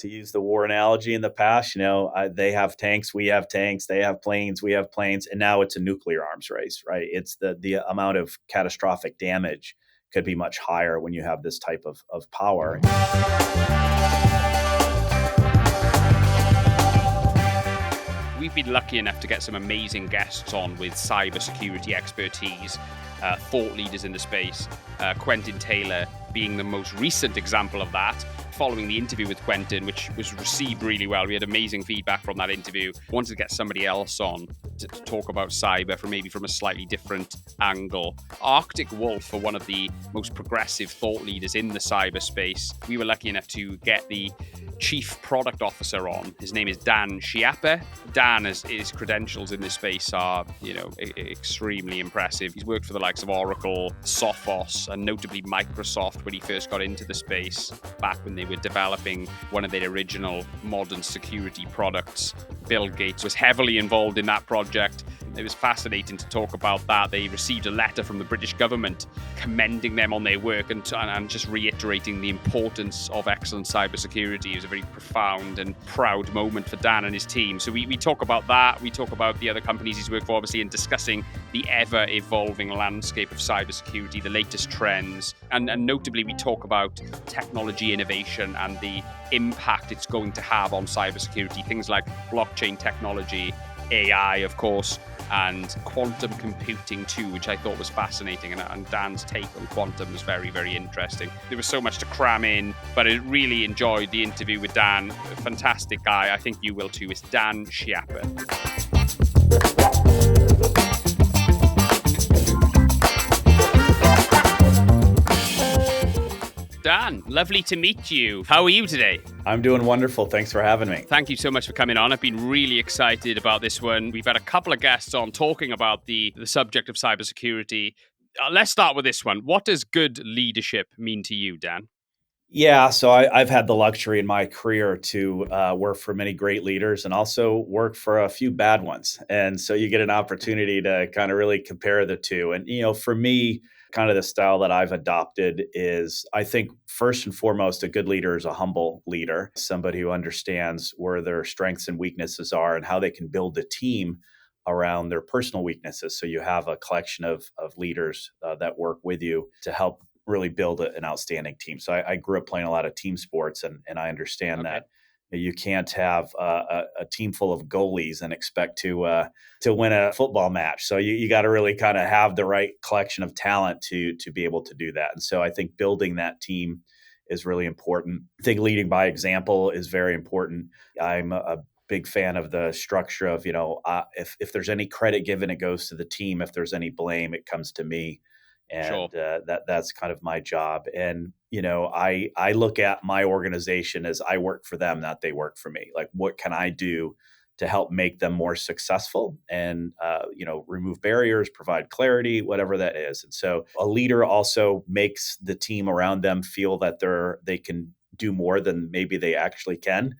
to use the war analogy in the past, they have tanks, we have tanks, they have planes, we have planes, and now it's a nuclear arms race, right? It's the amount of catastrophic damage could be much higher when you have this type of power. We've been lucky enough to get some amazing guests on with cybersecurity expertise, thought leaders in the space, Quentin Taylor being the most recent example of that. Following the interview with Quentin, which was received really well, we had amazing feedback from that interview. Wanted to get somebody else on to talk about cyber from a slightly different angle. Arctic Wolf are one of the most progressive thought leaders in the cyberspace. We were lucky enough to get the Chief Product Officer on. His name is Dan Schiappa. Dan, his credentials in this space are, extremely impressive. He's worked for the likes of Oracle, Sophos, and notably Microsoft when he first got into the space back when they were developing one of their original modern security products. Bill Gates was heavily involved in that project. It was fascinating to talk about that. They received a letter from the British government commending them on their work and just reiterating the importance of excellent cybersecurity. It was a very profound and proud moment for Dan and his team. So we talk about that. We talk about the other companies he's worked for, obviously, and discussing the ever-evolving landscape of cybersecurity, the latest trends. And notably, we talk about technology innovation and the impact it's going to have on cybersecurity. Things like blockchain technology, AI, of course, and quantum computing too, which I thought was fascinating. And Dan's take on quantum was very, very interesting. There was so much to cram in, but I really enjoyed the interview with Dan. A fantastic guy. I think you will too. It's Dan Schiappa. Dan, lovely to meet you. How are you today? I'm doing wonderful. Thanks for having me. Thank you so much for coming on. I've been really excited about this one. We've had a couple of guests on talking about the subject of cybersecurity. Let's start with this one. What does good leadership mean to you, Dan? Yeah, so I've had the luxury in my career to work for many great leaders and also work for a few bad ones. And so you get an opportunity to kind of really compare the two. And, for me, kind of the style that I've adopted is, I think, first and foremost, a good leader is a humble leader, somebody who understands where their strengths and weaknesses are and how they can build a team around their personal weaknesses. So you have a collection of leaders that work with you to help really build an outstanding team. So I grew up playing a lot of team sports, and I understand that you can't have a team full of goalies and expect to win a football match. So you got to really kind of have the right collection of talent to be able to do that. And so I think building that team is really important. I think leading by example is very important. I'm a big fan of the structure of, if there's any credit given, it goes to the team. If there's any blame, it comes to me. And sure. That's kind of my job. And, I look at my organization as I work for them, not they work for me. Like, what can I do to help make them more successful and, remove barriers, provide clarity, whatever that is. And so a leader also makes the team around them feel that they can do more than maybe they actually can,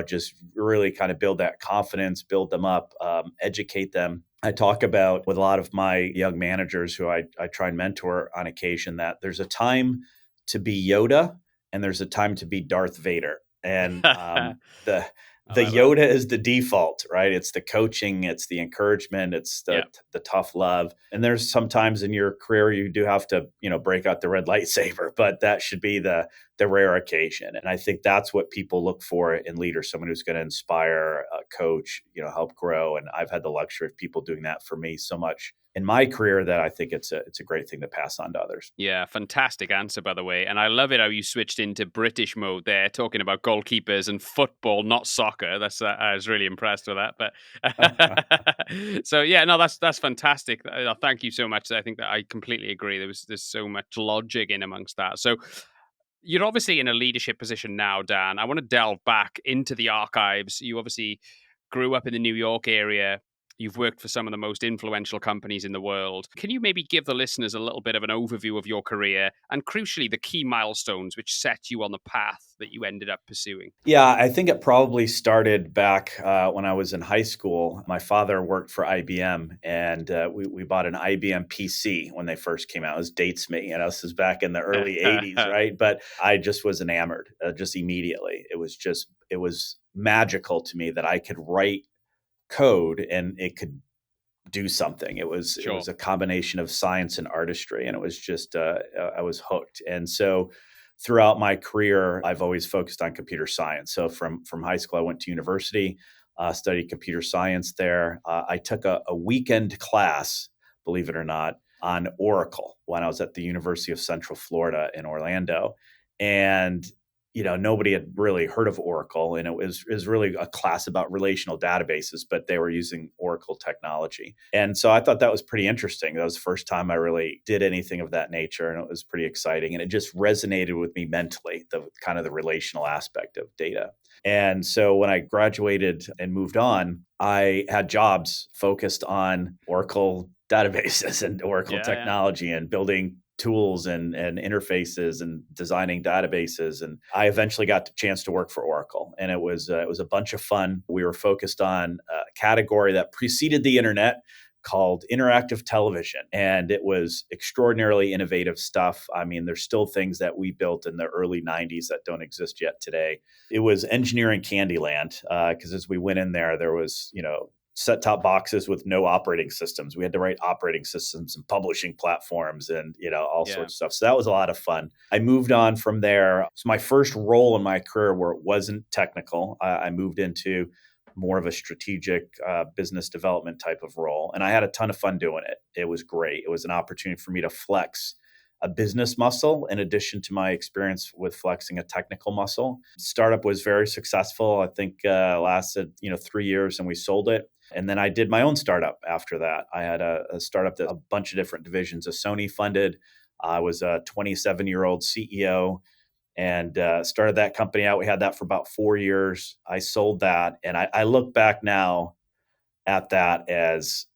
just really kind of build that confidence, build them up, educate them. I talk about with a lot of my young managers who I try and mentor on occasion that there's a time to be Yoda and there's a time to be Darth Vader. And the Yoda is the default, right? It's the coaching, it's the encouragement, it's the tough love. And there's sometimes in your career you do have to, break out the red lightsaber, but that should be the rare occasion. And I think that's what people look for in leaders, someone who's going to inspire, coach, help grow. And I've had the luxury of people doing that for me so much in my career that I think it's a great thing to pass on to others. Yeah, fantastic answer, by the way. And I love it how you switched into British mode there, talking about goalkeepers and football, not soccer. That's I was really impressed with that. But so yeah, no, that's fantastic. Thank you so much. I think that I completely agree. There's so much logic in amongst that. So you're obviously in a leadership position now, Dan. I want to delve back into the archives. You obviously grew up in the New York area. You've worked for some of the most influential companies in the world. Can you maybe give the listeners a little bit of an overview of your career and, crucially, the key milestones which set you on the path that you ended up pursuing? Yeah, I think it probably started back when I was in high school. My father worked for IBM, and we bought an IBM PC when they first came out. This dates me, this is back in the early '80s, right? But I just was enamored, just immediately. It was magical to me that I could write code and it could do something. It was Sure. a combination of science and artistry, and it was just I was hooked. And so throughout my career, I've always focused on computer science. So from high school, I went to university, studied computer science there. I took a weekend class, believe it or not, on Oracle when I was at the University of Central Florida in Orlando, and nobody had really heard of Oracle, and it was really a class about relational databases, but they were using Oracle technology. And so I thought that was pretty interesting. That was the first time I really did anything of that nature, and it was pretty exciting. And it just resonated with me mentally, the kind of the relational aspect of data. And so when I graduated and moved on, I had jobs focused on Oracle databases and Oracle Yeah, yeah. technology and building tools and interfaces and designing databases. And I eventually got the chance to work for Oracle, and it was a bunch of fun. We were focused on a category that preceded the internet called interactive television, and it was extraordinarily innovative stuff. I mean, there's still things that we built in the early '90s that don't exist yet today. It was engineering Candyland, because as we went in there was set top boxes with no operating systems. We had to write operating systems and publishing platforms and, all Yeah. sorts of stuff. So that was a lot of fun. I moved on from there. It was my first role in my career where it wasn't technical. I moved into more of a strategic business development type of role. And I had a ton of fun doing it. It was great. It was an opportunity for me to flex a business muscle in addition to my experience with flexing a technical muscle. Startup was very successful. I think lasted 3 years, and we sold it. And then I did my own startup after that. I had a startup that a bunch of different divisions of Sony funded. I was a 27-year-old CEO and started that company out. We had that for about 4 years. I sold that. And I look back now at that as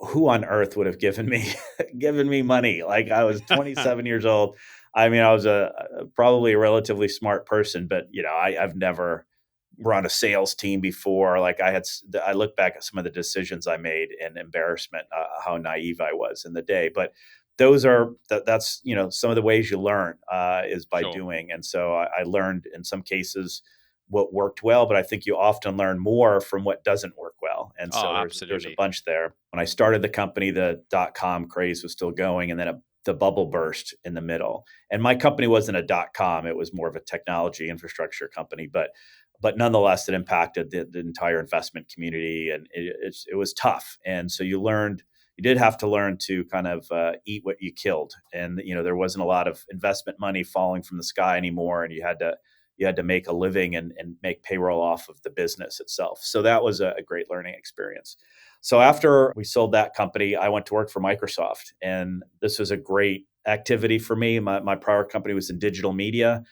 who on earth would have given me given me money? Like I was 27 years old. I mean, I was probably a relatively smart person, but I've never run a sales team before. Like I look back at some of the decisions I made and embarrassment, how naive I was in the day. But that's some of the ways you learn is by Sure. doing. And so I learned in some cases what worked well, but I think you often learn more from what doesn't work well. And Oh, so there's a absolutely. bunch there. When I started the company, the .com craze was still going, and then the bubble burst in the middle. And my company wasn't a .com; it was more of a technology infrastructure company, but nonetheless, it impacted the entire investment community, and it was tough. And so you did have to learn to kind of eat what you killed, and there wasn't a lot of investment money falling from the sky anymore, and you had to make a living and make payroll off of the business itself. So that was a great learning experience. So after we sold that company, I went to work for Microsoft, and this was a great activity for me. My prior company was in digital media,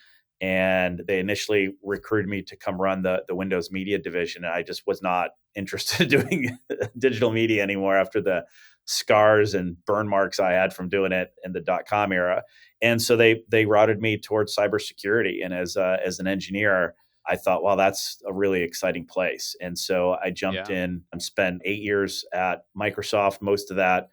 and they initially recruited me to come run the Windows Media division. And I just was not interested in doing digital media anymore after the scars and burn marks I had from doing it in the .com era. And so they routed me towards cybersecurity. And as an engineer, I thought, well, that's a really exciting place. And so I jumped Yeah. in and spent 8 years at Microsoft, most of that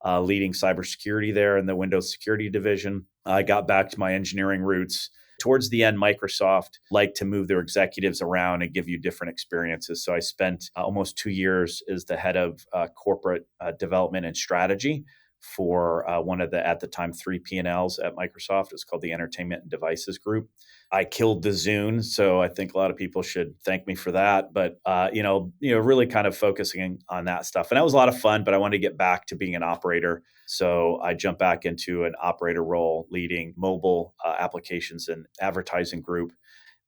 leading cybersecurity there in the Windows security division. I got back to my engineering roots. Towards the end, Microsoft liked to move their executives around and give you different experiences. So I spent almost 2 years as the head of corporate development and strategy for one of the, at the time, three P&Ls at Microsoft. It's called the Entertainment and Devices Group. I killed the Zune, so I think a lot of people should thank me for that. But really kind of focusing on that stuff, and that was a lot of fun. But I wanted to get back to being an operator, so I jumped back into an operator role, leading mobile applications and advertising group.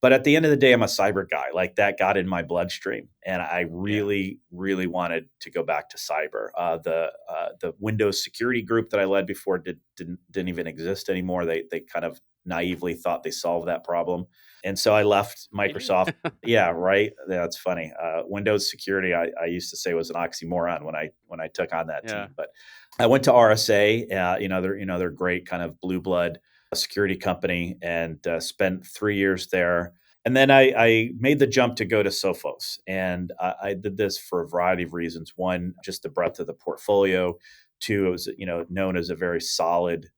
But at the end of the day, I'm a cyber guy. Like that got in my bloodstream, and I Yeah. really, really wanted to go back to cyber. The Windows security group that I led before didn't even exist anymore. They kind of naively thought they solved that problem. And so I left Really? Microsoft. Yeah, right. That's funny. Windows security, I used to say was an oxymoron when I took on that Yeah. team. But I went to RSA. They're great kind of blue blood security company, and spent 3 years there. And then I made the jump to go to Sophos, and I did this for a variety of reasons. One, just the breadth of the portfolio. Two, it was known as a very solid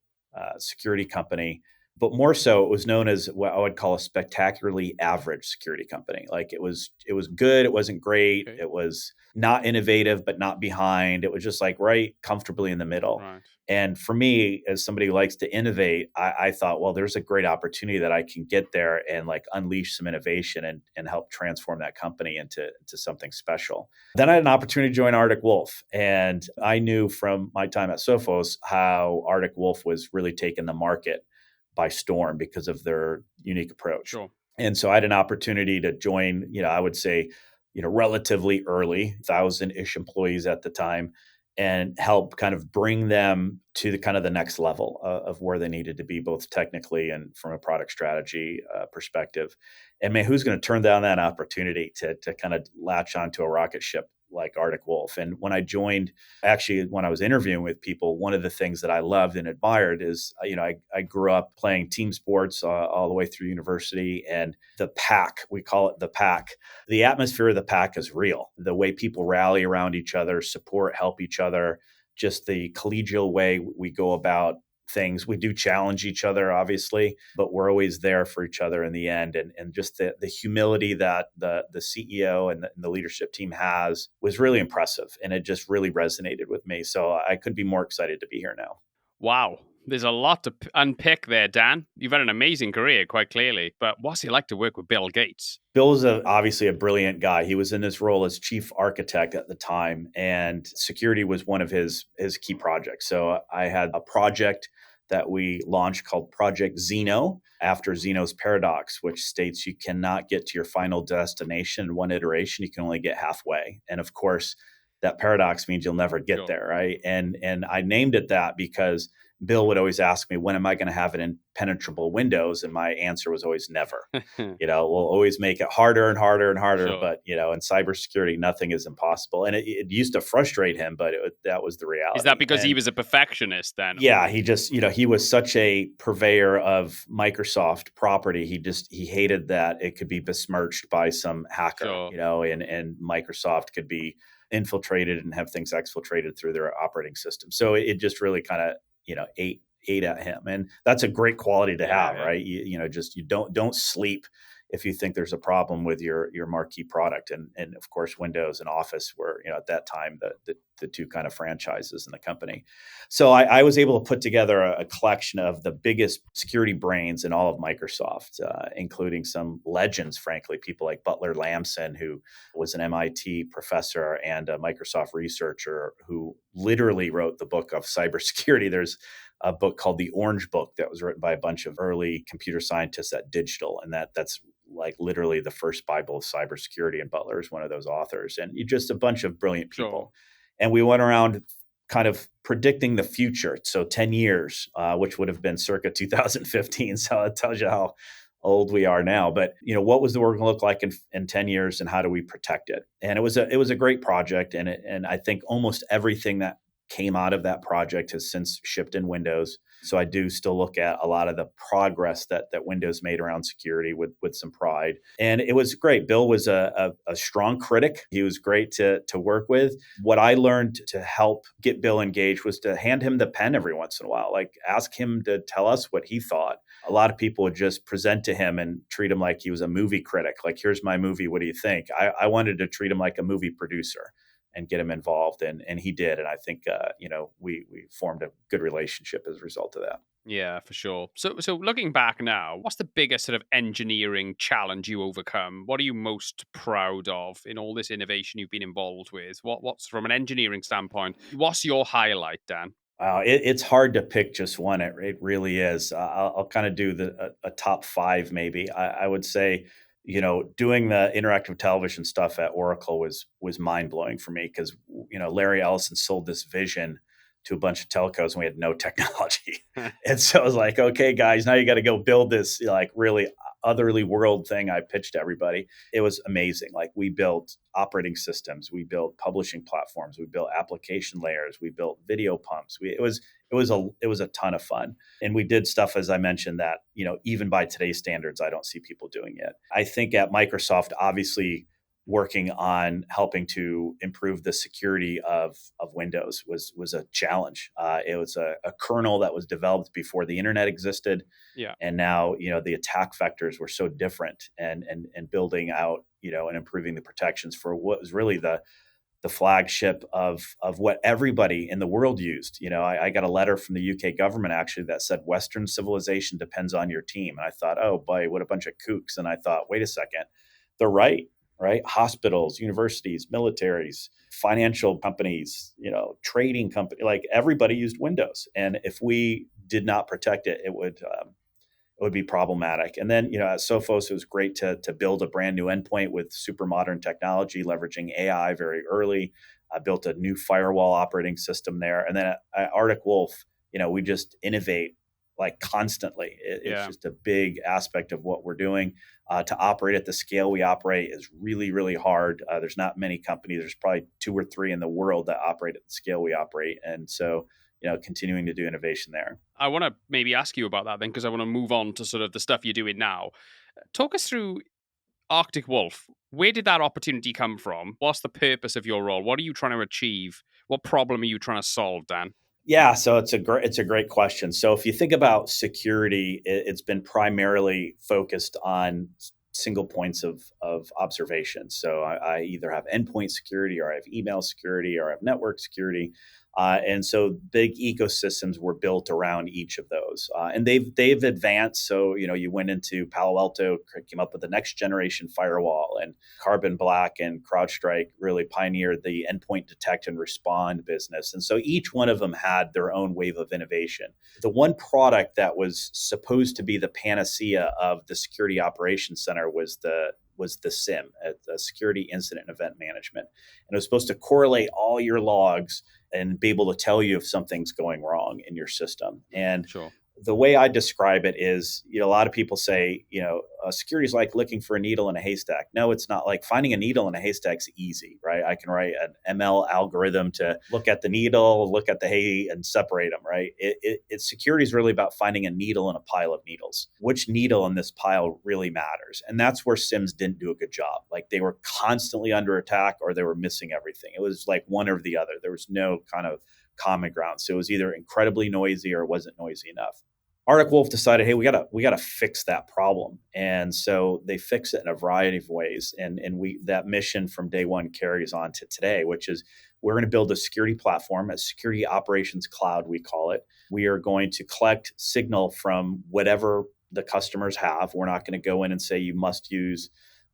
security company, but more so, it was known as what I would call a spectacularly average security company. Like it was good, it wasn't great, Okay. it was not innovative, but not behind. It was just like right comfortably in the middle. Right. And for me, as somebody who likes to innovate, I thought, well, there's a great opportunity that I can get there and like unleash some innovation and help transform that company into something special. Then I had an opportunity to join Arctic Wolf. And I knew from my time at Sophos how Arctic Wolf was really taking the market by storm because of their unique approach. Sure. And so I had an opportunity to join, I would say, relatively early, 1,000-ish employees at the time, and help kind of bring them to the kind of the next level of where they needed to be, both technically and from a product strategy perspective. And man, who's going to turn down that opportunity to kind of latch onto a rocket ship like Arctic Wolf? And when I joined, actually, when I was interviewing with people, one of the things that I loved and admired is, I grew up playing team sports all the way through university, and the pack, we call it the pack. The atmosphere of the pack is real. The way people rally around each other, support, help each other, just the collegial way we go about things. We do challenge each other, obviously, but we're always there for each other in the end. And just the humility that the CEO and the leadership team has was really impressive. And it just really resonated with me. So I couldn't be more excited to be here now. Wow. There's a lot to unpick there, Dan. You've had an amazing career, quite clearly. But what's it like to work with Bill Gates? Bill was obviously a brilliant guy. He was in his role as chief architect at the time, and security was one of his key projects. So I had a project that we launched called Project Zeno, after Zeno's paradox, which states you cannot get to your final destination in one iteration. You can only get halfway. And of course, that paradox means you'll never get Sure. there, right? And I named it that because Bill would always ask me, when am I going to have an impenetrable Windows? And my answer was always never. We'll always make it harder and harder and harder. Sure. But, in cybersecurity, nothing is impossible. And it used to frustrate him, but that was the Is that reality. because he And was a perfectionist then? yeah, he just, he was such a purveyor of Microsoft property. He hated that it could be besmirched by some hacker, Sure. and Microsoft could be infiltrated and have things exfiltrated through their operating system. So it just really kind of, ate at him. And that's a great quality to have, Yeah. right? You don't sleep if you think there's a problem with your marquee product. And of course, Windows and Office were, at that time, the two kind of franchises in the company. So I was able to put together a collection of the biggest security brains in all of Microsoft, including some legends, frankly, people like Butler Lamson, who was an MIT professor and a Microsoft researcher who literally wrote the book of cybersecurity. There's a book called The Orange Book that was written by a bunch of early computer scientists at Digital, and that's like literally the first Bible of cybersecurity. And Butler is one of those authors, and just a bunch of brilliant Sure. people. And we went around kind of predicting the future. So 10 years, which would have been circa 2015. So it tells you how old we are now. But, what was the world going to look like in 10 years, and how do we protect it? And it was a great project. And I think almost everything that came out of that project has since shipped in Windows. So I do still look at a lot of the progress that Windows made around security with some pride. And it was great. Bill was a strong critic. He was great to work with. What I learned to help get Bill engaged was to hand him the pen every once in a while, like ask him to tell us what he thought. A lot of people would just present to him and treat him like he was a movie critic. Like, here's my movie. What do you think? I wanted to treat him like a movie producer and get him involved. And he did. And I think, we formed a good relationship as a result of that. Yeah, for sure. So looking back now, what's the biggest sort of engineering challenge you overcome? What are you most proud of in all this innovation you've been involved with? What's from an engineering standpoint? What's your highlight, Dan? It's hard to pick just one. It really is. I'll kind of do a top five, maybe. I would say, doing the interactive television stuff at Oracle was mind blowing for me because, Larry Ellison sold this vision to a bunch of telcos and we had no technology. And so I was like, okay, guys, now you got to go build this like really otherly world thing I pitched to everybody. It was amazing. Like we built operating systems, we built publishing platforms, we built application layers, we built video pumps. It was a ton of fun. And we did stuff, as I mentioned, that, even by today's standards, I don't see people doing yet. I think at Microsoft, obviously, working on helping to improve the security of Windows was a challenge. It was a kernel that was developed before the internet existed, Yeah. and now the attack vectors were so different, and building out and improving the protections for what was really the flagship of what everybody in the world used. I got a letter from the UK government actually that said Western civilization depends on your team. And I thought, oh boy, what a bunch of kooks. And I thought, wait a second, they're right, right? Hospitals, universities, militaries, financial companies, trading company, like everybody used Windows. And if we did not protect it, it would be problematic. And then, at Sophos, it was great to build a brand new endpoint with super modern technology, leveraging AI very early. I built a new firewall operating system there. And then at Arctic Wolf, we just innovate like constantly. It's Yeah. just a big aspect of what we're doing. To operate at the scale we operate is really, really hard. There's not many companies. There's probably 2 or 3 in the world that operate at the scale we operate. And so, continuing to do innovation there. I want to maybe ask you about that then, because I want to move on to sort of the stuff you're doing now. Talk us through Arctic Wolf. Where did that opportunity come from? What's the purpose of your role? What are you trying to achieve? What problem are you trying to solve, Dan? Yeah, so it's a great question. So if you think about security, it's been primarily focused on single points of observation. So I either have endpoint security, or I have email security, or I have network security. And so big ecosystems were built around each of those, and they've advanced. So you went into Palo Alto, came up with the next generation firewall, and Carbon Black and CrowdStrike really pioneered the endpoint detect and respond business. And so each one of them had their own wave of innovation. The one product that was supposed to be the panacea of the security operations center was the SIM, the security incident and event management. And it was supposed to correlate all your logs and be able to tell you if something's going wrong in your system. And Sure. the way I describe it is, a lot of people say, security is like looking for a needle in a haystack. No, it's not. Like finding a needle in a haystack's easy, right? I can write an ML algorithm to look at the needle, look at the hay, and separate them, right? Security is really about finding a needle in a pile of needles. Which needle in this pile really matters? And that's where SIMs didn't do a good job. Like they were constantly under attack, or they were missing everything. It was like one or the other. There was no kind of common ground. So it was either incredibly noisy or it wasn't noisy enough. Arctic Wolf decided, hey, we gotta fix that problem, and so they fix it in a variety of ways. And we that mission from day one carries on to today, which is we're going to build a security platform, a security operations cloud, we call it. We are going to collect signal from whatever the customers have. We're not going to go in and say you must use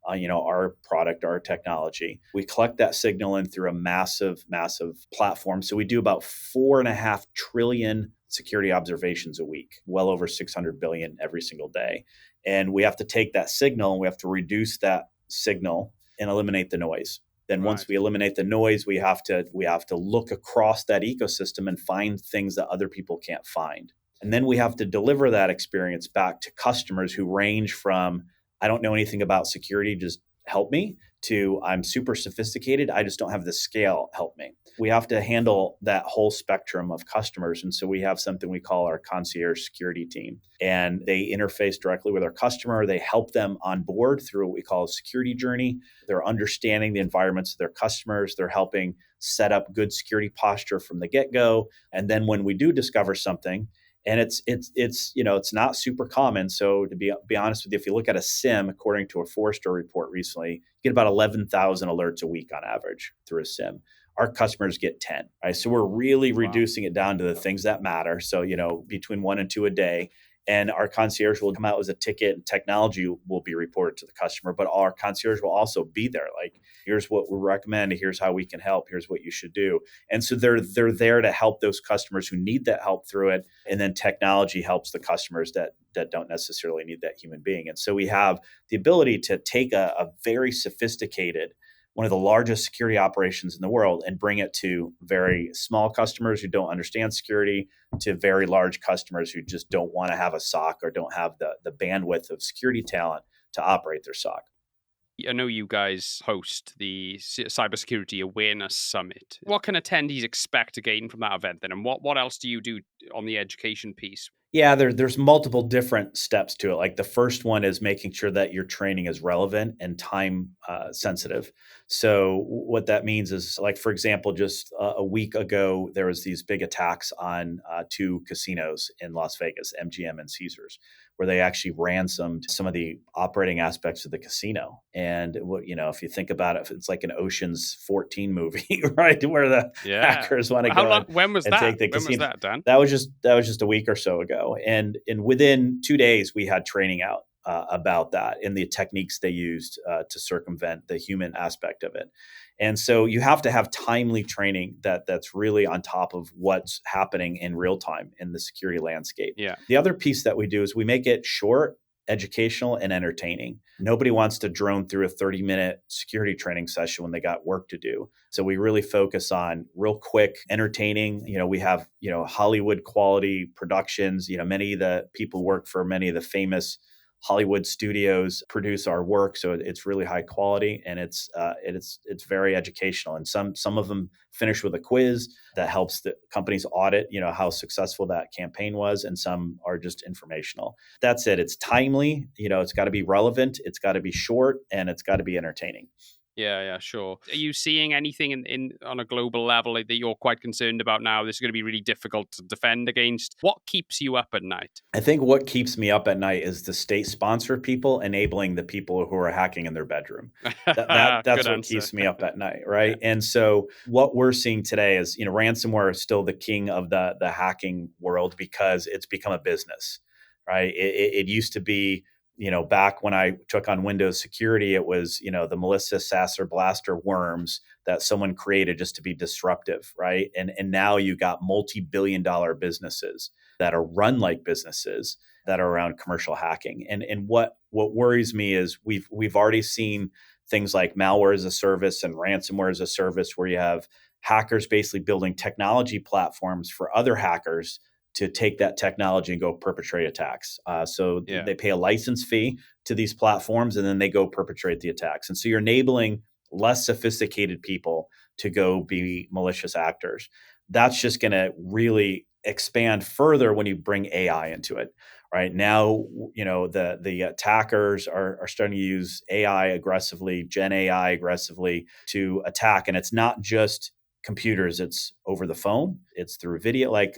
our product, our technology. We collect that signal in through a massive, massive platform. So we do about 4.5 trillion security observations a week, well over 600 billion every single day. And we have to take that signal and we have to reduce that signal and eliminate the noise. Then once Right. we eliminate the noise, we have to look across that ecosystem and find things that other people can't find. And then we have to deliver that experience back to customers who range from, I don't know anything about security, just help me, to I'm super sophisticated, I just don't have the scale, help me. We have to handle that whole spectrum of customers. And so we have something we call our concierge security team. And they interface directly with our customer. They help them on board through what we call a security journey. They're understanding the environments of their customers. They're helping set up good security posture from the get-go. And then when we do discover something, and it's not super common. So to be honest with you, if you look at a SIM, according to a Forrester report recently, you get about 11,000 alerts a week on average through a SIM. Our customers get 10. Right, so we're really Wow. reducing it down to the things that matter. So between 1 and 2 a day. And our concierge will come out as a ticket, and technology will be reported to the customer, but our concierge will also be there. Like, here's what we recommend. Here's how we can help. Here's what you should do. And so they're there to help those customers who need that help through it. And then technology helps the customers that don't necessarily need that human being. And so we have the ability to take a very sophisticated one of the largest security operations in the world and bring it to very small customers who don't understand security, to very large customers who just don't want to have a SOC or don't have the bandwidth of security talent to operate their SOC. I know you guys host the Cybersecurity Awareness Summit. What can attendees expect to gain from that event then? And what else do you do on the education piece? Yeah, there's multiple different steps to it. Like the first one is making sure that your training is relevant and time sensitive. So what that means is, like, for example, just a week ago, there was these big attacks on two casinos in Las Vegas, MGM and Caesars, where they actually ransomed some of the operating aspects of the casino. And if you think about it, it's like an Ocean's 14 movie, right, where the Yeah. hackers want to How go long? When was and that? take the When was casino. that, Dan? That was just a week or so ago, and within 2 days we had training out about that and the techniques they used to circumvent the human aspect of it. And so you have to have timely training that's really on top of what's happening in real time in the security landscape. Yeah. The other piece that we do is we make it short, educational, and entertaining. Nobody wants to drone through a 30-minute security training session when they got work to do. So we really focus on real quick, entertaining. We have, Hollywood quality productions. Many of the people work for many of the famous Hollywood studios produce our work, so it's really high quality, and it's very educational. And some of them finish with a quiz that helps the companies audit, how successful that campaign was, and some are just informational. That's it. It's timely. It's got to be relevant. It's got to be short, and it's got to be entertaining. Yeah, sure. Are you seeing anything in on a global level that you're quite concerned about now? This is going to be really difficult to defend against. What keeps you up at night? I think what keeps me up at night is the state-sponsored people enabling the people who are hacking in their bedroom. That's Good what answer. keeps me up at night, right? And so what we're seeing today is, ransomware is still the king of the hacking world because it's become a business, right? It used to be, back when I took on Windows security, it was, the Melissa Sasser Blaster worms that someone created just to be disruptive, right? And now you got multi-billion-dollar businesses that are run like businesses that are around commercial hacking. And what worries me is we've already seen things like malware as a service and ransomware as a service, where you have hackers basically building technology platforms for other hackers to take that technology and go perpetrate attacks. So Yeah. they pay a license fee to these platforms, and then they go perpetrate the attacks. And so you're enabling less sophisticated people to go be malicious actors. That's just going to really expand further when you bring AI into it. Right now, the attackers are starting to use AI aggressively, Gen AI aggressively to attack, and it's not just computers, it's over the phone, it's through video. Like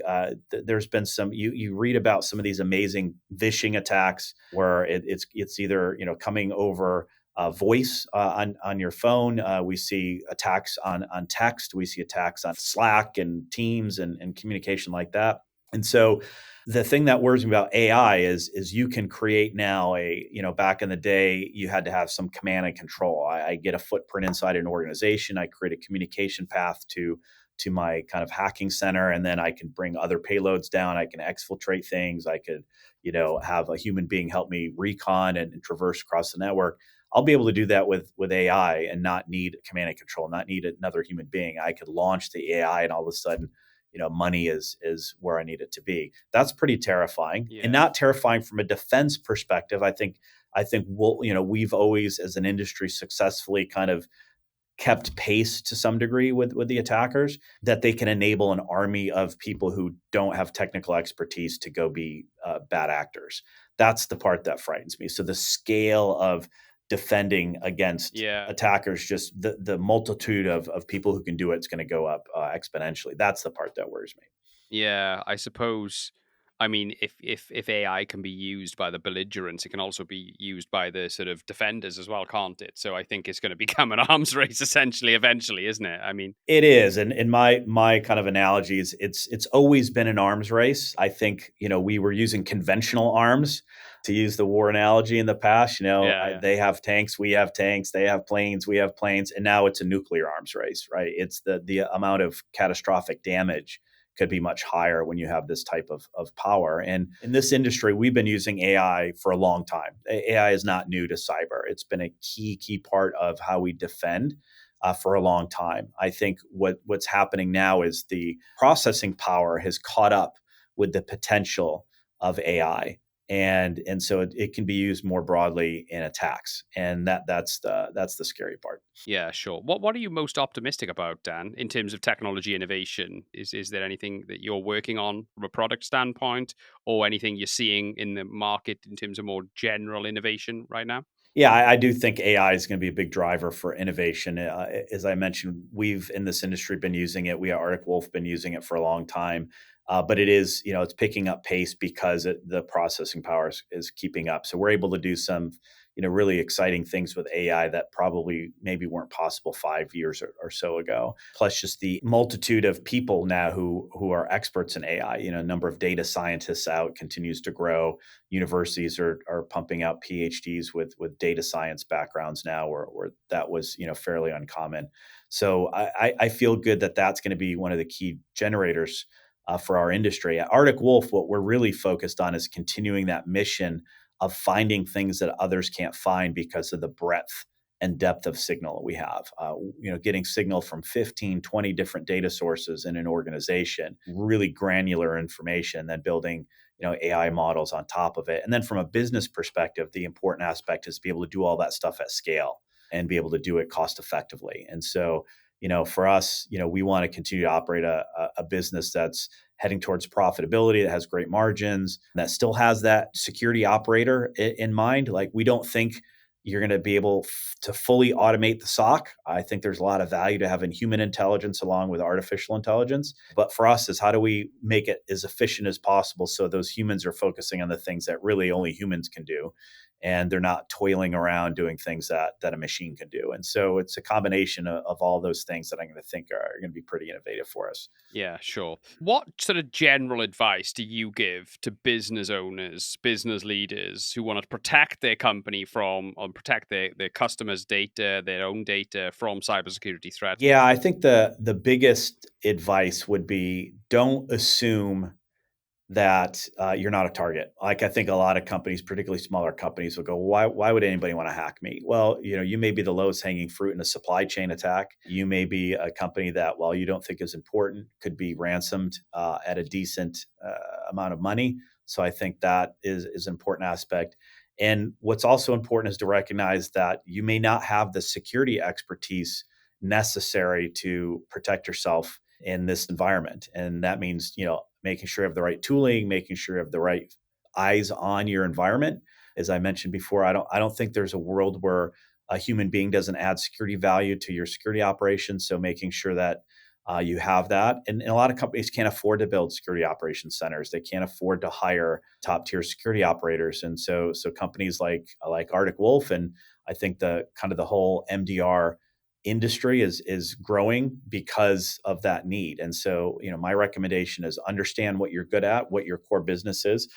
there's been some, you read about some of these amazing phishing attacks where it's either coming over voice on your phone. We see attacks on text. We see attacks on Slack and Teams and communication like that. And so the thing that worries me about AI is you can create now back in the day, you had to have some command and control. I get a footprint inside an organization. I create a communication path to my kind of hacking center, and then I can bring other payloads down. I can exfiltrate things. I could, have a human being help me recon and traverse across the network. I'll be able to do that with AI and not need command and control, not need another human being. I could launch the AI, and all of a sudden, money is where I need it to be. That's pretty terrifying, and Yeah. not terrifying from a defense perspective. I think we've always, as an industry, successfully kind of kept pace to some degree with the attackers, that they can enable an army of people who don't have technical expertise to go be bad actors. That's the part that frightens me. So the scale of defending against Yeah. attackers, just the multitude of people who can do it, is going to go up exponentially. That's the part that worries me. Yeah, I suppose. I mean, if AI can be used by the belligerents, it can also be used by the sort of defenders as well, can't it? So I think it's going to become an arms race essentially, eventually, isn't it? I mean, It is, and in my kind of analogies, it's always been an arms race. I think we were using conventional arms, to use the war analogy, in the past. yeah. They have tanks, we have tanks. They have planes, we have planes, and now it's a nuclear arms race, right? It's the amount of catastrophic damage could be much higher when you have this type of power. And in this industry, we've been using AI for a long time. AI is not new to cyber. It's been a key part of how we defend for a long time. I think what's happening now is the processing power has caught up with the potential of AI, and so it can be used more broadly in attacks, and that's the scary part. Yeah, sure. What are you most optimistic about, Dan, in terms of technology innovation? Is there anything that you're working on from a product standpoint, or anything you're seeing in the market in terms of more general innovation right now? Yeah, I do think AI is going to be a big driver for innovation. As I mentioned, we've in this industry been using it. We at Arctic Wolf been using it for a long time, but it is, it's picking up pace because the processing power is keeping up. So we're able to do some, really exciting things with AI that probably maybe weren't possible 5 years or so ago. Plus, just the multitude of people now who are experts in AI. Number of data scientists out continues to grow. Universities are pumping out PhDs with data science backgrounds now, where that was fairly uncommon. So I feel good that that's going to be one of the key generators for our industry. At Arctic Wolf, what we're really focused on is continuing that mission of finding things that others can't find because of the breadth and depth of signal that we have. Getting signal from 15, 20 different data sources in an organization, really granular information, then building AI models on top of it. And then from a business perspective, the important aspect is to be able to do all that stuff at scale and be able to do it cost effectively. And so, for us, we want to continue to operate a business that's heading towards profitability, that has great margins, that still has that security operator in mind. Like, we don't think you're going to be able to fully automate the SOC. I think there's a lot of value to having human intelligence along with artificial intelligence. But for us, is how do we make it as efficient as possible so those humans are focusing on the things that really only humans can do, and they're not toiling around doing things that a machine can do. And so it's a combination of all those things that I'm going to think are going to be pretty innovative for us. Yeah, sure. What sort of general advice do you give to business owners, business leaders who want to protect their company from, or protect their customers' data, their own data from cybersecurity threats? Yeah, I think the biggest advice would be, don't assume that you're not a target. Like, I think a lot of companies, particularly smaller companies, will go, why would anybody want to hack me? Well, you may be the lowest hanging fruit in a supply chain attack. You may be a company that, while you don't think is important, could be ransomed at a decent amount of money. So I think that is an important aspect. And what's also important is to recognize that you may not have the security expertise necessary to protect yourself in this environment. And that means, making sure you have the right tooling, making sure you have the right eyes on your environment. As I mentioned before, I don't think there's a world where a human being doesn't add security value to your security operations. So making sure that you have that. And a lot of companies can't afford to build security operations centers. They can't afford to hire top tier security operators. And so companies like Arctic Wolf, and I think the whole MDR industry is growing because of that need. And so, my recommendation is understand what you're good at, what your core business is,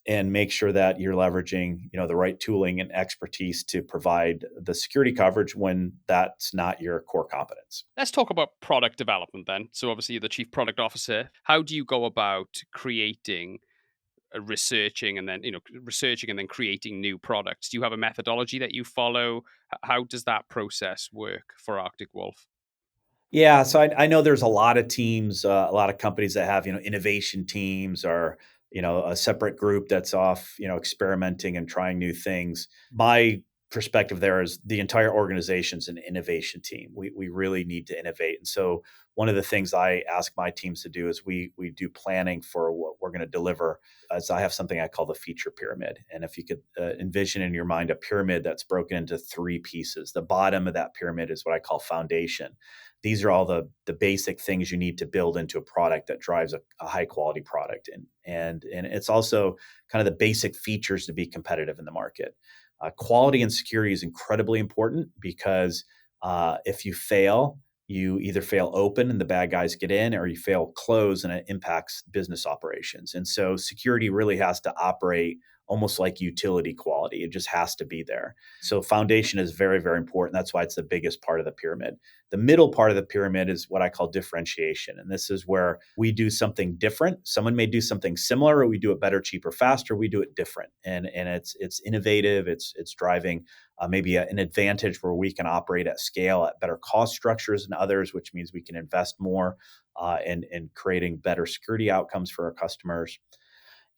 and make sure that you're leveraging, the right tooling and expertise to provide the security coverage when that's not your core competence. Let's talk about product development then. So, obviously, you're the chief product officer. How do you go about creating, researching and then creating new products? Do you have a methodology that you follow? How does that process work for Arctic Wolf? Yeah, so I know there's a lot of teams, a lot of companies that have, innovation teams, or, a separate group that's off, experimenting and trying new things. My perspective there is the entire organization's an innovation team. We really need to innovate. And so one of the things I ask my teams to do is we do planning for what we're going to deliver. As I have something I call the feature pyramid. And if you could envision in your mind a pyramid that's broken into three pieces, the bottom of that pyramid is what I call foundation. These are all the basic things you need to build into a product that drives a high quality product. And it's also kind of the basic features to be competitive in the market. Quality and security is incredibly important because if you fail, you either fail open and the bad guys get in, or you fail close and it impacts business operations. And so security really has to operate almost like utility quality. It just has to be there. So foundation is very, very important. That's why it's the biggest part of the pyramid. The middle part of the pyramid is what I call differentiation. And this is where we do something different. Someone may do something similar, or we do it better, cheaper, faster. We do it different. And it's innovative. It's driving maybe an advantage where we can operate at scale at better cost structures than others, which means we can invest more in creating better security outcomes for our customers.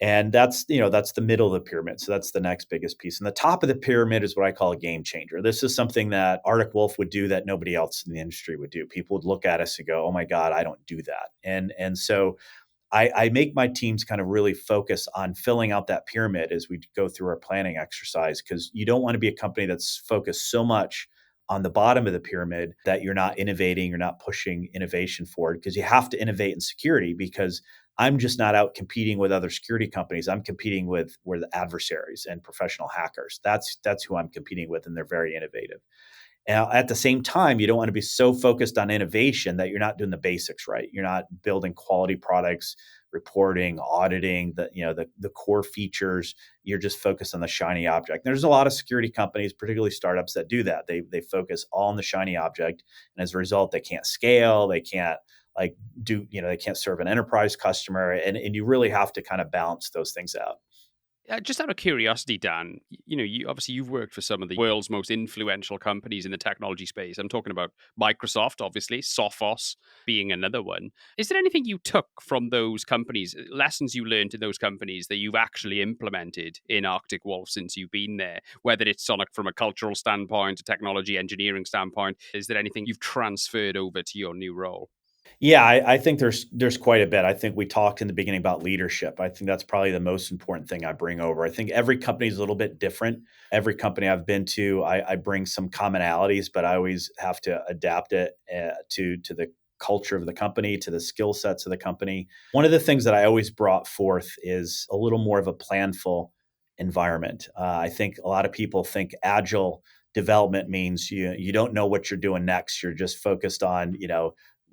And that's the middle of the pyramid. So that's the next biggest piece. And the top of the pyramid is what I call a game changer. This is something that Arctic Wolf would do that nobody else in the industry would do. People would look at us and go, "Oh my God, I don't do that." And so I make my teams kind of really focus on filling out that pyramid as we go through our planning exercise, because you don't want to be a company that's focused so much on the bottom of the pyramid that you're not innovating, you're not pushing innovation forward, because you have to innovate in security. Because I'm just not out competing with other security companies. I'm competing with the adversaries and professional hackers. That's who I'm competing with, and they're very innovative. At the same time, you don't want to be so focused on innovation that you're not doing the basics right. You're not building quality products, reporting, auditing, the core features. You're just focused on the shiny object. There's a lot of security companies, particularly startups, that do that. They focus all on the shiny object, and as a result, they can't scale. They can't they can't serve an enterprise customer, and you really have to kind of balance those things out. Just out of curiosity, Dan, you obviously you've worked for some of the world's most influential companies in the technology space. I'm talking about Microsoft, obviously, Sophos being another one. Is there anything you took from those companies, lessons you learned in those companies that you've actually implemented in Arctic Wolf since you've been there? Whether it's from a cultural standpoint, a technology engineering standpoint, is there anything you've transferred over to your new role? Yeah, I think there's quite a bit. I think we talked in the beginning about leadership. I think that's probably the most important thing I bring over. I think every company is a little bit different. Every company I've been to, I bring some commonalities, but I always have to adapt it to the culture of the company, to the skill sets of the company. One of the things that I always brought forth is a little more of a planful environment. I think a lot of people think agile development means you don't know what you're doing next. You're just focused on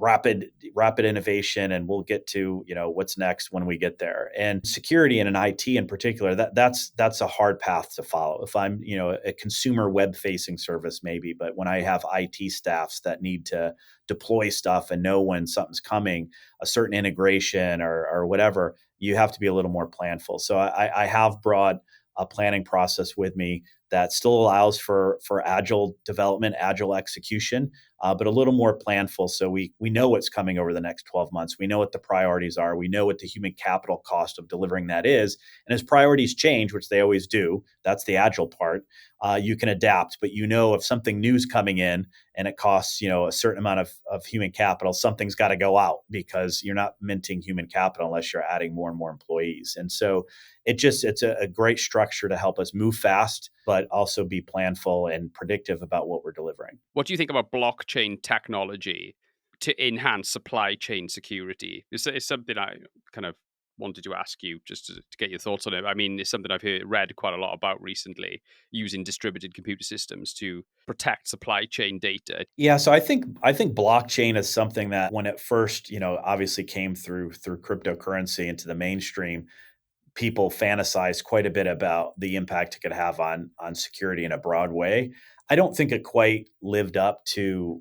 rapid innovation, and we'll get to what's next when we get there. And security and an IT in particular, that's a hard path to follow. If I'm a consumer web facing service, maybe, but when I have IT staffs that need to deploy stuff and know when something's coming, a certain integration or whatever, you have to be a little more planful. So I have brought a planning process with me that still allows for agile development, agile execution, but a little more planful. So we know what's coming over the next 12 months. We know what the priorities are. We know what the human capital cost of delivering that is. And as priorities change, which they always do, that's the agile part. You can adapt, but if something new is coming in and it costs a certain amount of human capital, something's got to go out, because you're not minting human capital unless you're adding more and more employees. And so it's a great structure to help us move fast, but also be planful and predictive about what we're delivering. What do you think about blockchain technology to enhance supply chain security? It's something I kind of wanted to ask you just to get your thoughts on it. I mean, it's something I've read quite a lot about recently, using distributed computer systems to protect supply chain data. Yeah, so I think blockchain is something that when it first, obviously came through cryptocurrency into the mainstream, people fantasize quite a bit about the impact it could have on security in a broad way. I don't think it quite lived up to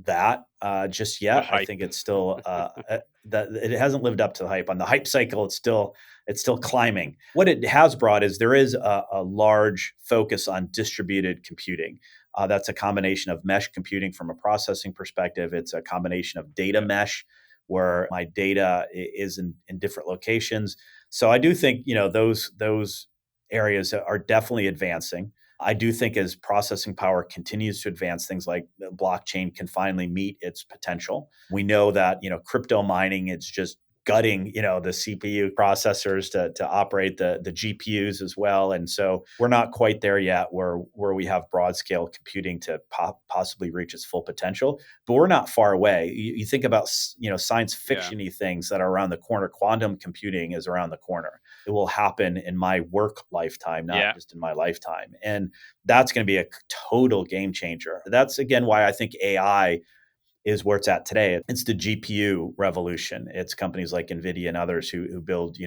that just The yet. I hype. think it's still that it hasn't lived up to the hype. On the hype cycle, it's still climbing. What it has brought is there is a large focus on distributed computing. That's a combination of mesh computing from a processing perspective. It's a combination of data Yeah. mesh, where my data is in different locations. So I do think those areas are definitely advancing. I do think as processing power continues to advance, things like the blockchain can finally meet its potential. We know that crypto mining, it's just gutting the CPU processors to operate the GPUs as well. And so we're not quite there yet where we have broad scale computing to possibly reach its full potential, but we're not far away. You think about science Yeah. fiction-y things that are around the corner. Quantum computing is around the corner. It will happen in my work lifetime, not Yeah. just in my lifetime. And that's going to be a total game changer. That's again why I think AI is where it's at today. It's the GPU revolution. It's companies like NVIDIA and others who build,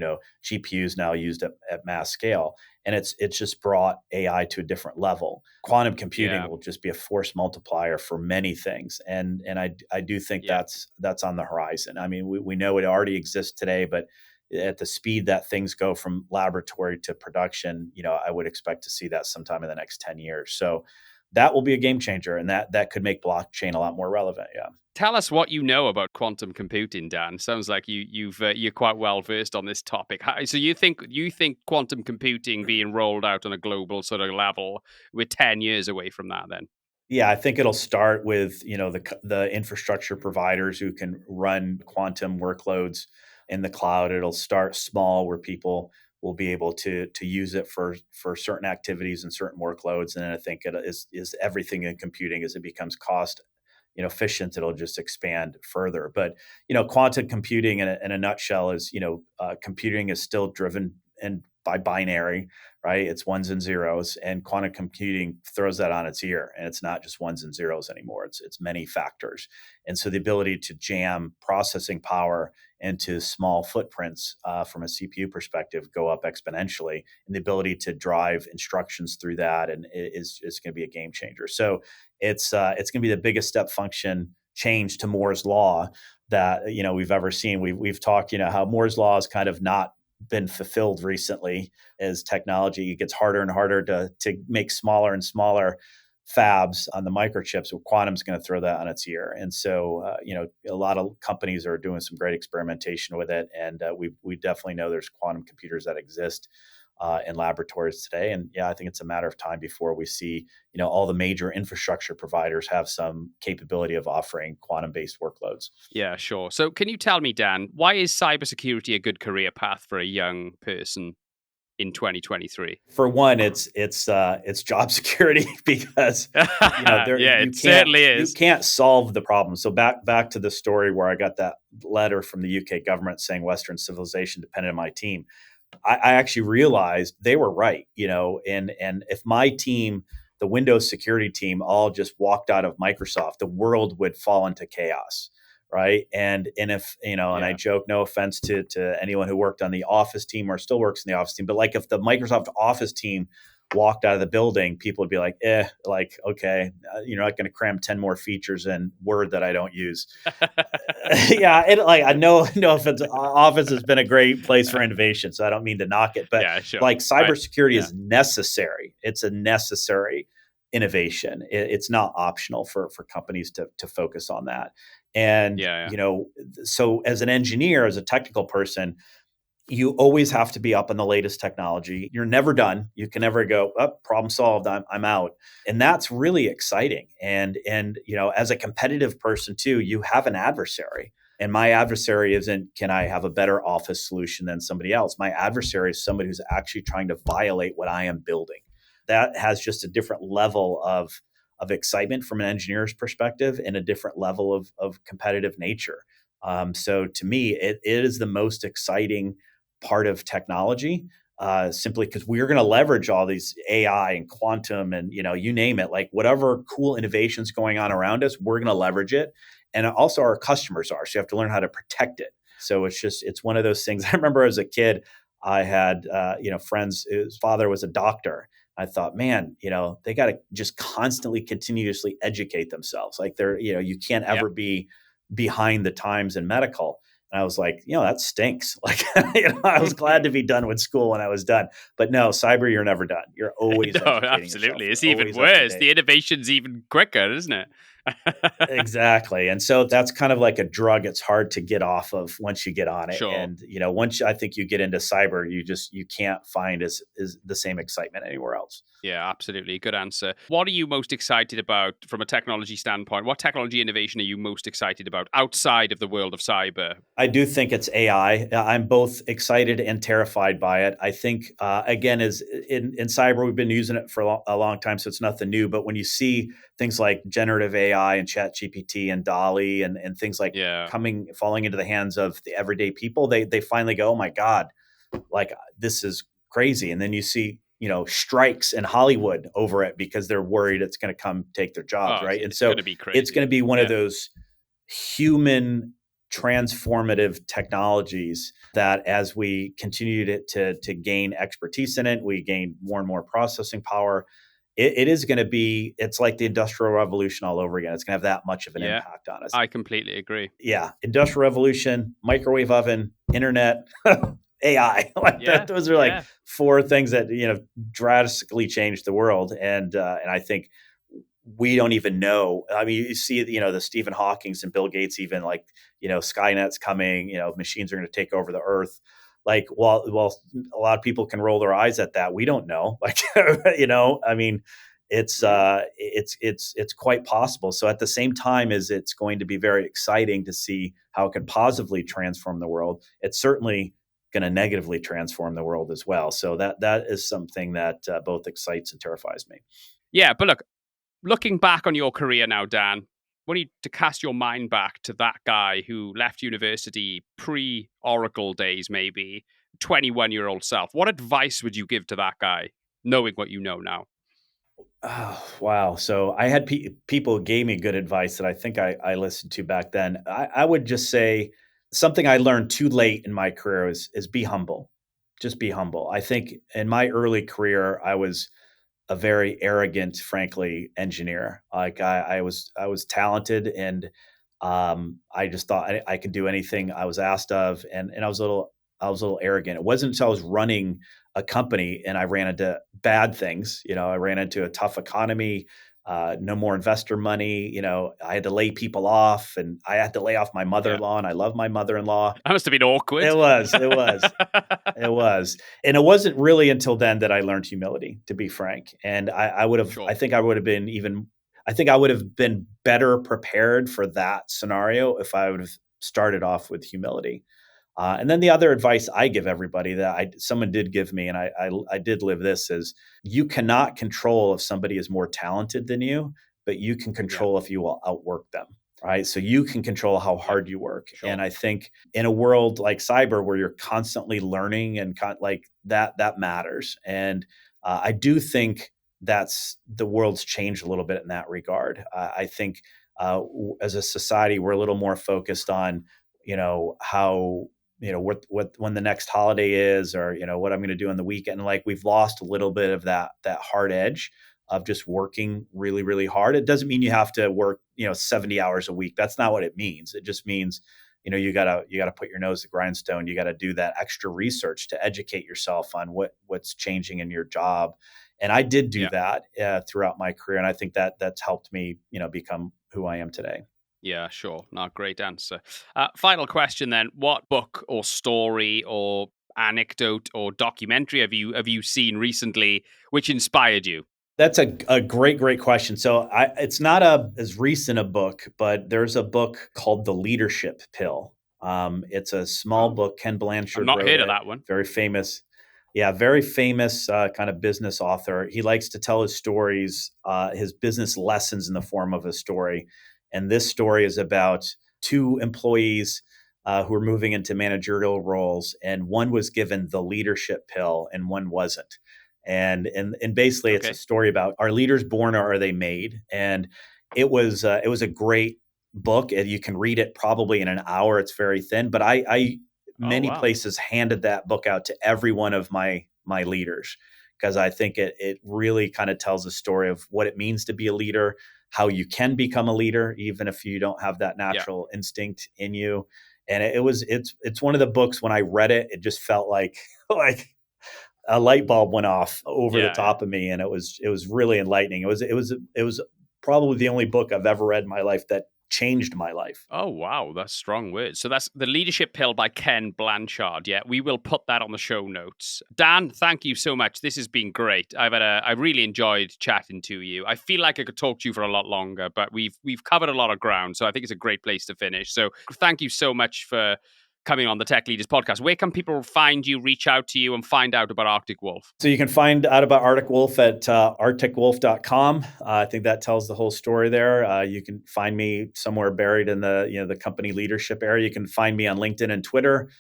GPUs now used at mass scale. And it's just brought AI to a different level. Quantum computing Yeah, will just be a force multiplier for many things. And I do think yeah. that's on the horizon. I mean, we know it already exists today, but at the speed that things go from laboratory to production, I would expect to see that sometime in the next 10 years. So that will be a game changer, and that could make blockchain a lot more relevant. Yeah. Tell us what you know about quantum computing, Dan. Sounds like you're quite well versed on this topic. So you think quantum computing being rolled out on a global sort of level, we're 10 years away from that? Then, Yeah, I think it'll start with the infrastructure providers who can run quantum workloads in the cloud. It'll start small, where people will be able to use it for certain activities and certain workloads. And then I think it is everything in computing, as it becomes cost efficient, it'll just expand further. But quantum computing in a nutshell is computing is still driven and by binary, right? It's ones and zeros, and quantum computing throws that on its ear, and it's not just ones and zeros anymore. It's many factors, and so the ability to jam processing power into small footprints from a CPU perspective go up exponentially, and the ability to drive instructions through that and is going to be a game changer. So it's going to be the biggest step function change to Moore's law that we've ever seen. We've talked how Moore's law has kind of not been fulfilled recently as technology gets harder and harder to make smaller and smaller fabs on the microchips. Well, quantum's going to throw that on its ear, and so a lot of companies are doing some great experimentation with it, and we definitely know there's quantum computers that exist in laboratories today. And yeah, I think it's a matter of time before we see all the major infrastructure providers have some capability of offering quantum-based workloads. yeah, sure. So, can you tell me, Dan, why is cybersecurity a good career path for a young person in 2023? For one, it's job security because there Yeah, it certainly you is. can't solve the problem. So back to the story where I got that letter from the UK government saying Western civilization depended on my team. I actually realized they were right, and if my team, the Windows security team, all just walked out of Microsoft, the world would fall into chaos, right? And if and I Yeah. joke, no offense to anyone who worked on the Office team or still works in the Office team, but like if the Microsoft Office team walked out of the building, people would be like, like, okay, you're not going to cram 10 more features in Word that I don't use. Yeah, I know if it's Office has been a great place for innovation, so I don't mean to knock it, but Yeah, sure. like cybersecurity Yeah. is necessary. It's a necessary innovation. It's not optional for companies to focus on that. And Yeah, yeah. so as an engineer, as a technical person, you always have to be up on the latest technology. You're never done. You can never go, oh, problem solved. I'm out. And that's really exciting. And as a competitive person too, you have an adversary. And my adversary isn't, can I have a better Office solution than somebody else? My adversary is somebody who's actually trying to violate what I am building. That has just a different level of excitement from an engineer's perspective and a different level of competitive nature. So to me, it is the most exciting part of technology, simply because we're going to leverage all these AI and quantum and you name it, like whatever cool innovations going on around us, we're going to leverage it, and also our customers are. So you have to learn how to protect it. So it's one of those things. I remember as a kid, I had friends whose father was a doctor. I thought, man, they got to just constantly, continuously educate themselves. Like you can't Yeah. ever be behind the times in medical. And I was like, that stinks. Like, I was glad to be done with school when I was done. But no, cyber, you're never done. You're always No, educating yourself. absolutely. You're It's even always up to worse. date. The innovation's even quicker, isn't it? Exactly. And so that's kind of like a drug. It's hard to get off of once you get on it. Sure. And, once I think you get into cyber, you can't find as the same excitement anywhere else. Yeah, absolutely. Good answer. What are you most excited about from a technology standpoint? What technology innovation are you most excited about outside of the world of cyber? I do think it's AI. I'm both excited and terrified by it. I think, again, is in cyber, we've been using it for a long time, so it's nothing new. But when you see things like generative AI and Chat GPT and Dolly and things like Yeah. falling into the hands of the everyday people, they finally go, oh my God, like this is crazy. And then you see, strikes in Hollywood over it because they're worried it's going to come take their jobs, Oh, right? And it's so going to be it's going crazy. to be one of Yeah. those human transformative technologies that as we continue to gain expertise in it, we gain more and more processing power. It is going to be, it's like the Industrial Revolution all over again. It's going to have that much of an Yeah, impact on us. I completely agree. Yeah. Industrial Revolution, microwave oven, internet, AI. Like Yeah, those are like yeah, four things that, drastically changed the world. And I think we don't even know. I mean, you see, the Stephen Hawkings and Bill Gates, even like, Skynet's coming, machines are going to take over the earth. Like, while a lot of people can roll their eyes at that, we don't know. Like, I mean, mm, it's quite possible. So at the same time as it's going to be very exciting to see how it can positively transform the world, it's certainly going to negatively transform the world as well. So that is something that both excites and terrifies me. yeah. But look, looking back on your career now, Dan, when you to cast your mind back to that guy who left university pre Oracle days, maybe 21-year-old self, what advice would you give to that guy, knowing what you know now? Oh, wow. So I had people gave me good advice that I think I listened to back then. I would just say something I learned too late in my career is be humble. Just be humble. I think in my early career, I was a very arrogant, frankly, engineer. Like I was talented, and I just thought I could do anything I was asked of, and I was a little arrogant. It wasn't until I was running a company and I ran into bad things. I ran into a tough economy, no more investor money. I had to lay people off, and I had to lay off my Yeah, mother-in-law, and I love my mother-in-law. that must have been awkward. It was, it was. It was. And it wasn't really until then that I learned humility, to be frank. And I would have, Sure. I think I would have been even, I think I would have been better prepared for that scenario if I would have started off with humility. And then the other advice I give everybody that someone did give me, and I did live this, is you cannot control if somebody is more talented than you, but you can Yeah, control if you will outwork them. Right. So you can control how yeah, hard you work. And sure. I think in a world like cyber where you're constantly learning and like that matters. And I do think that's the world's changed a little bit in that regard. I think as a society, we're a little more focused on, how, what when the next holiday is, or what I'm going to do on the weekend. Like we've lost a little bit of that hard edge of just working really, really hard. It doesn't mean you have to work, 70 hours a week. That's not what it means. It just means, you gotta put your nose to the grindstone. You got to do that extra research to educate yourself on what's changing in your job. And I did do Yeah. that throughout my career, and I think that's helped me, become who I am today. Yeah, sure. No, great answer. Final question then: what book or story or anecdote or documentary have you seen recently which inspired you? That's a great, great question. So it's not as recent a book, but there's a book called The Leadership Pill. It's a small Oh, book. Ken I've Blanchard not wrote heard of it. that one. Very famous. Yeah, very famous kind of business author. He likes to tell his stories, his business lessons in the form of a story. And this story is about two employees who were moving into managerial roles, and one was given the leadership pill and one wasn't. And basically it's a Okay. story about, are leaders born or are they made? And it was a great book. And you can read it probably in an hour. It's very thin, but I Oh many wow. places handed that book out to every one of my leaders, because I think it really kind of tells a story of what it means to be a leader, how you can become a leader even if you don't have that Yeah. natural instinct in you. And it's one of the books, when I read it, it just felt like like a light bulb went off over the Yeah. Yeah. top of me, and it was really enlightening. It was probably the only book I've ever read in my life that changed my life. Oh wow, that's strong words. So that's The Leadership Pill by Ken Blanchard. Yeah, we will put that on the show notes. Dan, thank you so much. This has been great. I really enjoyed chatting to you. I feel like I could talk to you for a lot longer, but we've covered a lot of ground, so I think it's a great place to finish. So thank you so much for coming on the Tech Leaders podcast. Where can people find you, reach out to you, and find out about Arctic Wolf? So you can find out about Arctic Wolf at arcticwolf.com. I think that tells the whole story there. You can find me somewhere buried in the company leadership area. You can find me on LinkedIn and Twitter.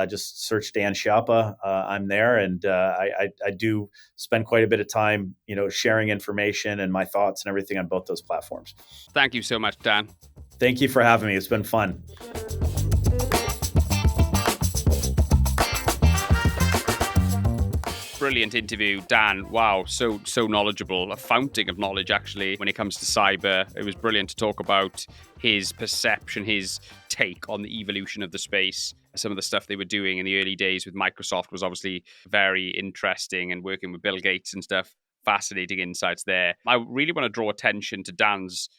Just search Dan Schiappa. I'm there, and I do spend quite a bit of time, sharing information and my thoughts and everything on both those platforms. Thank you so much, Dan. Thank you for having me. It's been fun. Brilliant interview, Dan. Wow, so knowledgeable, a fountain of knowledge actually when it comes to cyber. It was brilliant to talk about his perception, his take on the evolution of the space. Some of the stuff they were doing in the early days with Microsoft was obviously very interesting, and working with Bill Gates and stuff. Fascinating insights there. I really want to draw attention to Dan's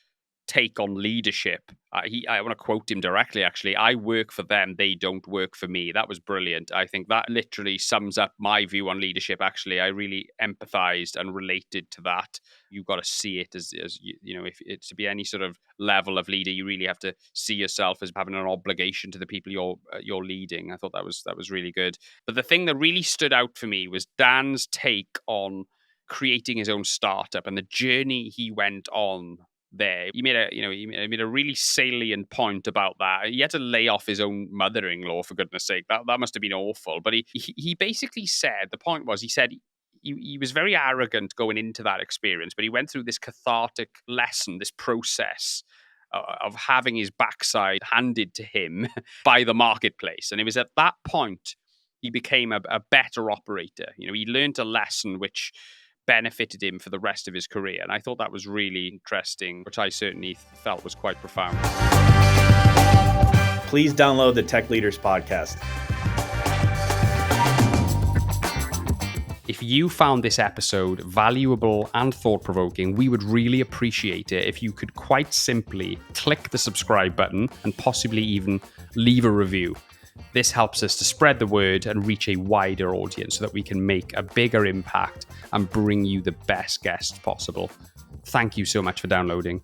take on leadership. I want to quote him directly, actually. I work for them, they don't work for me. That was brilliant. I think that literally sums up my view on leadership, actually. I really empathized and related to that. You've got to see it as you know, if it's to be any sort of level of leader, you really have to see yourself as having an obligation to the people you're leading. I thought that was really good. But the thing that really stood out for me was Dan's take on creating his own startup and the journey he went on there. He made a really salient point about that. He had to lay off his own mother-in-law, for goodness sake. That must have been awful. But he basically said, the point was, he said he was very arrogant going into that experience, but he went through this cathartic lesson, this process of having his backside handed to him by the marketplace. And it was at that point he became a better operator. You know, he learned a lesson which benefited him for the rest of his career. And I thought that was really interesting, which I certainly felt was quite profound. Please download the Tech Leaders Podcast. If you found this episode valuable and thought-provoking, we would really appreciate it if you could quite simply click the subscribe button and possibly even leave a review. This helps us to spread the word and reach a wider audience so that we can make a bigger impact and bring you the best guests possible. Thank you so much for downloading.